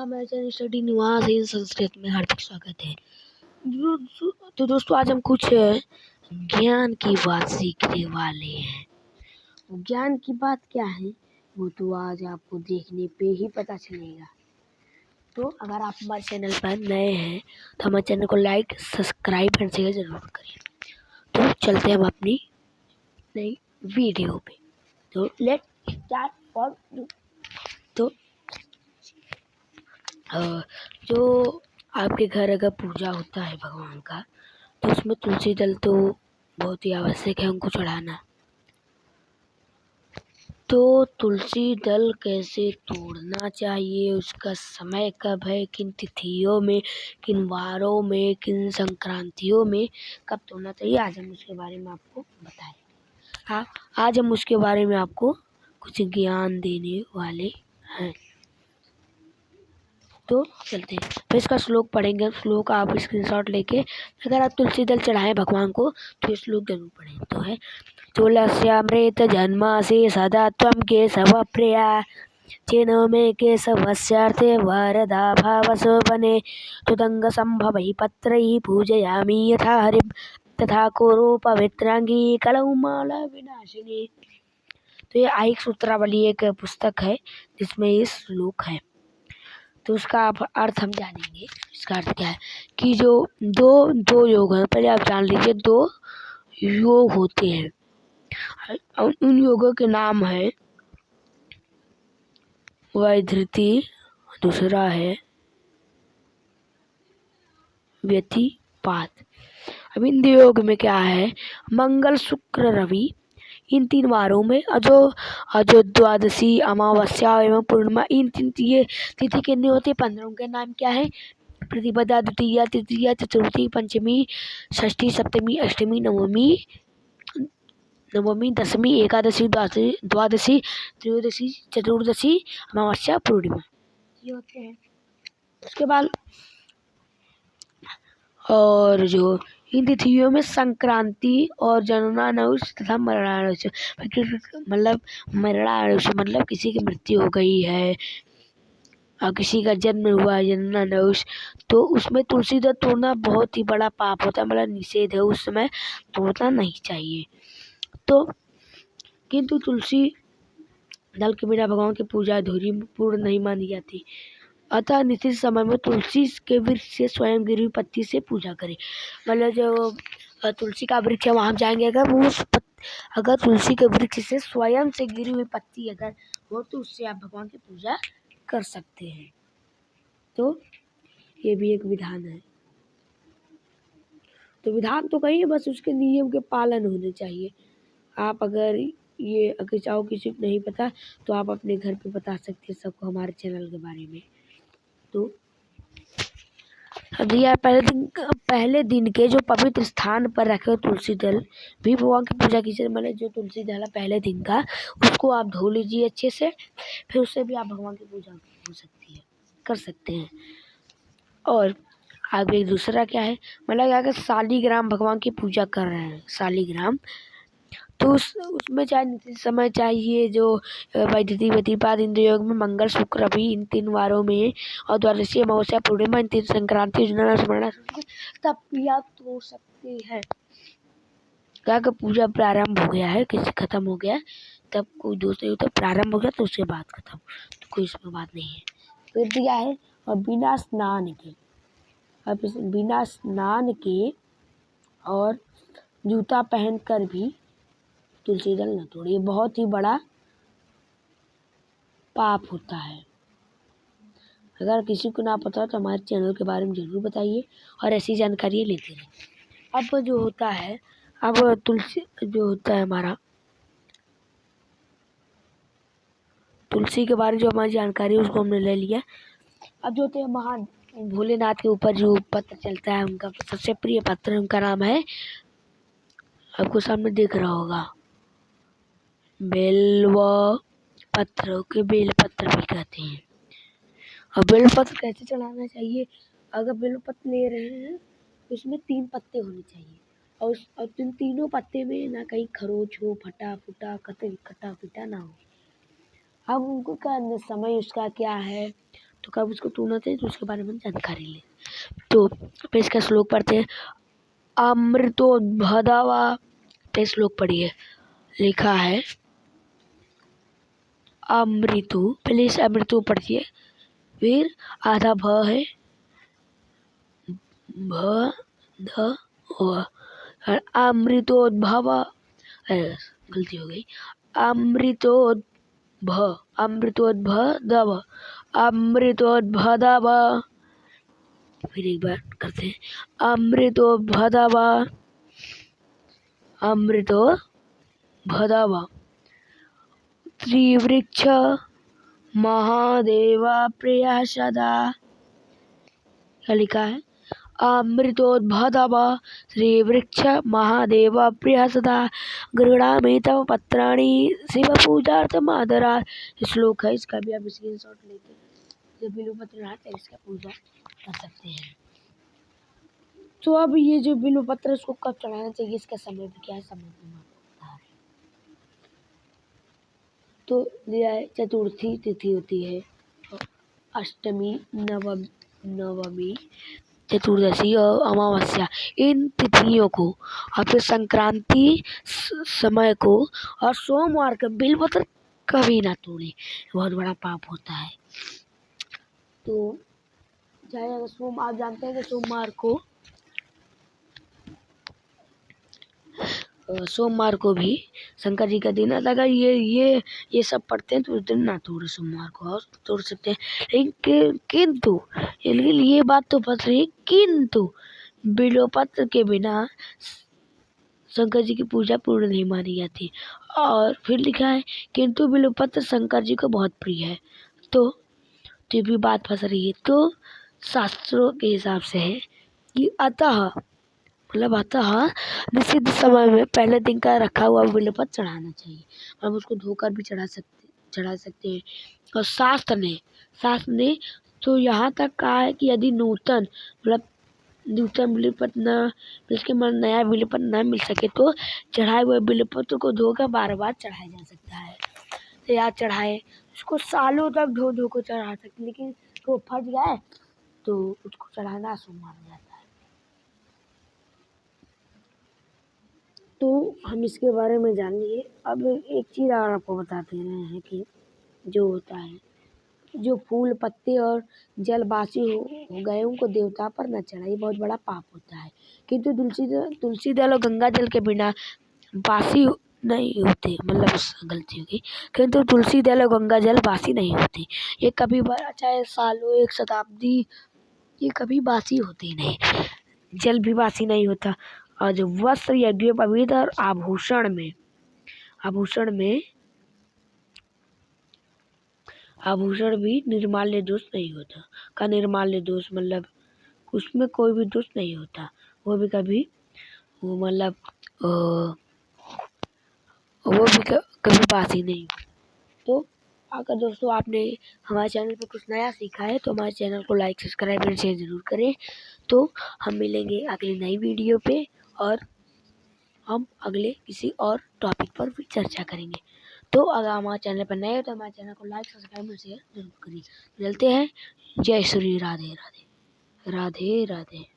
मेरे channel study निवास इन संस्कृत में हार्दिक स्वागत है। तो दोस्तों आज हम कुछ ज्ञान की बात सीखने वाले हैं। ज्ञान की बात क्या है वो तो आज आपको देखने पे ही पता चलेगा। तो अगर आप हमारे चैनल पर नए हैं तो हमारे चैनल को लाइक सब्सक्राइब एंड शेयर जरूर करिए। तो चलते हैं हम अपनी नई वीडियो पे। तो लेट्स स्टार्ट फॉर तो जो आपके घर अगर पूजा होता है भगवान का तो उसमें तुलसी दल तो बहुत ही आवश्यक है उनको चढ़ाना। तो तुलसी दल कैसे तोड़ना चाहिए, उसका समय कब है, किन तिथियों में, किन वारों में, किन संक्रांतियों में कब तोड़ना चाहिए, आज हम उसके बारे में आपको बताएंगे। हाँ, आज हम उसके बारे में आपको कुछ ज्ञान देने वाले हैं। तो चलते हैं, फिर इसका श्लोक पढ़ेंगे। श्लोक आप स्क्रीनशॉट लेके अगर आप तुलसी दल चढ़ाएं भगवान को तो ये श्लोक जरूर पढ़ें। तो है तुलस्यामृत जन्मासि सदा त्वं केशव प्रिया चेनो मे केशवस्यार्थे वरदा भावसोपने तुदंग संभवै पत्रैः पूजयामि यथा हरिं तथा कुरु पवित्रांगी कलौ माला विनाशिनी। तो ये आयिक सूत्रावली एक पुस्तक है जिसमें ये श्लोक है। तो उसका आप अर्थ हम जानेंगे। इसका अर्थ क्या है कि जो दो योग हैं, पहले आप जान लीजिए। दो योग होते हैं, उन योगों के नाम है वैधृति, दूसरा है व्यतिपात। अब इन योग में क्या है, मंगल शुक्र रवि इन 3 वारों में अजो द्वादशी अमावस्या एवं पूर्णिमा इन 3 ये तिथि कितनी होती है 15। उनके नाम क्या है, प्रतिपदा, द्वितीया, तृतीया, चतुर्थी, पंचमी, षष्ठी, सप्तमी, अष्टमी, नवमी, दशमी, एकादशी, द्वादशी, त्रयोदशी, चतुर्दशी, अमावस्या, पूर्णिमा ये होते हैं। उसके बाद और जो इन तिथियों में संक्रांति और जननानुष तथा मरणानुष, मतलब मरणानुष मतलब किसी की मृत्यु हो गई है और किसी का जन्म हुआ है जननानुष, तो उसमें तुलसी दल तोड़ना बहुत ही बड़ा पाप होता है, मतलब निषेध है, उस समय तोड़ना नहीं चाहिए। तो किंतु तुलसी दल के बिना भगवान की पूजा अधूरी पूर्ण नहीं मानी जाती। अतः निश्चित समय में तुलसी के वृक्ष से स्वयं गिरी हुई पत्ती से पूजा करें। मतलब जो तुलसी का वृक्ष है वहाँ जाएंगे, अगर तुलसी के वृक्ष से स्वयं से गिरी हुई पत्ती अगर हो तो उससे आप भगवान की पूजा कर सकते हैं। तो ये भी एक विधान है। तो विधान तो कहीं है, बस उसके नियम के पालन होने चाहिए। आप अगर चाहो किसी को नहीं पता तो आप अपने घर पे बता सकते हैं सबको हमारे चैनल के बारे में। तो अब पहले दिन के जो पवित्र स्थान पर रखे तुलसी दल भी भगवान की पूजा कीजिए। मतलब जो तुलसी दल है पहले दिन का उसको आप धो लीजिए अच्छे से, फिर उससे भी आप भगवान की पूजा कर सकते हैं। और आगे दूसरा क्या है, मतलब अगर शालिग्राम भगवान की पूजा कर रहे हैं शालिग्राम, तो उसमें चाहे समय चाहिए जो वैधृति व्यतिपात इन 2 योग में मंगल शुक्र रवि इन 3 वारों में और द्वादशी अमावस्या पूर्णिमा इन 3 संक्रांति तब भी आप तोड़ सकते हैं। क्या पूजा प्रारंभ हो गया है, किसी खत्म हो गया तब कोई दोस्त नहीं, तो प्रारंभ हो गया तो उसके बाद खत्म, तो कोई इसमें बात नहीं है। फिर दिया है और बिना स्नान के और जूता पहनकर भी तुलसी दल न तोड़िए, बहुत ही बड़ा पाप होता है। अगर किसी को ना पता तो हमारे चैनल के बारे में जरूर बताइए और ऐसी जानकारी लेते रहें। अब जो होता है, अब तुलसी जो होता है हमारा तुलसी के बारे में जो हमारी जानकारी है उसको हमने ले लिया। अब जो होते हैं महान भोलेनाथ के ऊपर जो पत्र चलता है उनका सबसे प्रिय पत्र, उनका नाम है, आपको सामने दिख रहा होगा, बेल पत्र भी कहते हैं। और बेलपत्र कैसे चढ़ाना चाहिए, अगर बेलपत्र ले रहे हैं तो उसमें 3 पत्ते होने चाहिए और इन तीनों पत्ते में ना कहीं खरोच हो, फटा फूटा कटा पिटा ना हो। अब उनको का समय उसका क्या है, तो कब उसको तोड़ना चाहिए तो उसके बारे में जानकारी ले। तो पे इसका श्लोक पढ़ते हैं। अमृतोद्भदावा पे श्लोक पढ़िए। लिखा है अमृतु, पहले इस अमृतु पढ़िए, फिर आधा भ है, भ ध और अमृतोद्भव, गलती हो गई, अमृतोद्भदव, अमृतोद्भदव। फिर एक बार करते हैं। अमृतोद्भदव, अमृतोद्भदव। त्रिवृक्ष महादेवा प्रिया सदा। क्या लिखा है? अमृतोद्भदव श्रीवृक्ष महादेव प्रिय सदा गृह्णामि तव पत्राणि शिव पूजार्थम आदरात्। श्लोक है, इसका भी आप स्क्रीनशॉट लेके जो बिल्वपत्र रहता है इसका पूजा कर सकते हैं। तो अब ये जो बिल्वपत्र इसको कब चढ़ाना चाहिए, इसका समय भी क्या है, समय भी बता रहे। तो दिया है चतुर्थी तिथि होती है, अष्टमी, नवमी, चतुर्दशी और अमावस्या, इन तिथियों को और फिर संक्रांति समय को और सोमवार का बिल्वपत्र कभी ना तोड़े, बहुत बड़ा पाप होता है। तो चाहे अगर आप जानते हैं कि सोमवार को भी शंकर जी का दिन है। अगर ये सब पढ़ते हैं तो उस दिन ना तोड़े, सोमवार को और तोड़ सकते हैं। लेकिन ये बात तो फंस रही है, किंतु बिल्वपत्र के बिना शंकर जी की पूजा पूर्ण नहीं मानी जाती। और फिर लिखा है किंतु बिल्वपत्र शंकर जी को बहुत प्रिय है। तो ये भी बात फंस रही है। तो शास्त्रों के हिसाब से है कि अतः निषिद्ध समय में पहले दिन का रखा हुआ बिल्वपत्र चढ़ाना चाहिए। हम उसको धोकर भी चढ़ा सकते हैं। और शास्त्र ने तो यहाँ तक कहा है कि यदि नूतन बिल्वपत्र न इसके नया बिल्वपत्र न मिल सके तो चढ़ाए हुए बिल्वपत्र को धोकर बार बार चढ़ाया जा सकता है। तो याद चढ़ाए, उसको सालों तक धो को चढ़ा सकते, लेकिन वो फट जाए तो उसको चढ़ाना अशुभ माना जाता है। तो हम इसके बारे में जान लिए। अब एक चीज़ और आपको बताते रहे हैं कि जो होता है, जो फूल पत्ते और जल बासी हो गए उनको देवता पर न चढ़ाइए, बहुत बड़ा पाप होता है। किंतु तुलसी दल और गंगा जल के बिना बासी नहीं होते, मतलब गलती होगी, किंतु तुलसी दल और गंगा जल बासी नहीं होते। ये कभी चाहे सालों, एक शताब्दी, ये कभी बासी होते ही नहीं। जल भी बासी नहीं होता। और जो वस्त्र यज्ञोपवीत और आभूषण भी निर्माल्य दोष नहीं होता। का निर्माल्य दोष मतलब उसमें कोई भी दोष नहीं होता, वो भी कभी कभी बासी नहीं। तो अगर दोस्तों आपने हमारे चैनल पर कुछ नया सीखा है तो हमारे चैनल को लाइक, सब्सक्राइब और शेयर ज़रूर करें। तो हम मिलेंगे अगली नई वीडियो पे और हम अगले किसी और टॉपिक पर भी चर्चा करेंगे। तो अगर हमारे चैनल पर नए हो तो हमारे चैनल को लाइक, सब्सक्राइब और शेयर जरूर करिए। मिलते हैं। जय श्री राधे राधे राधे राधे।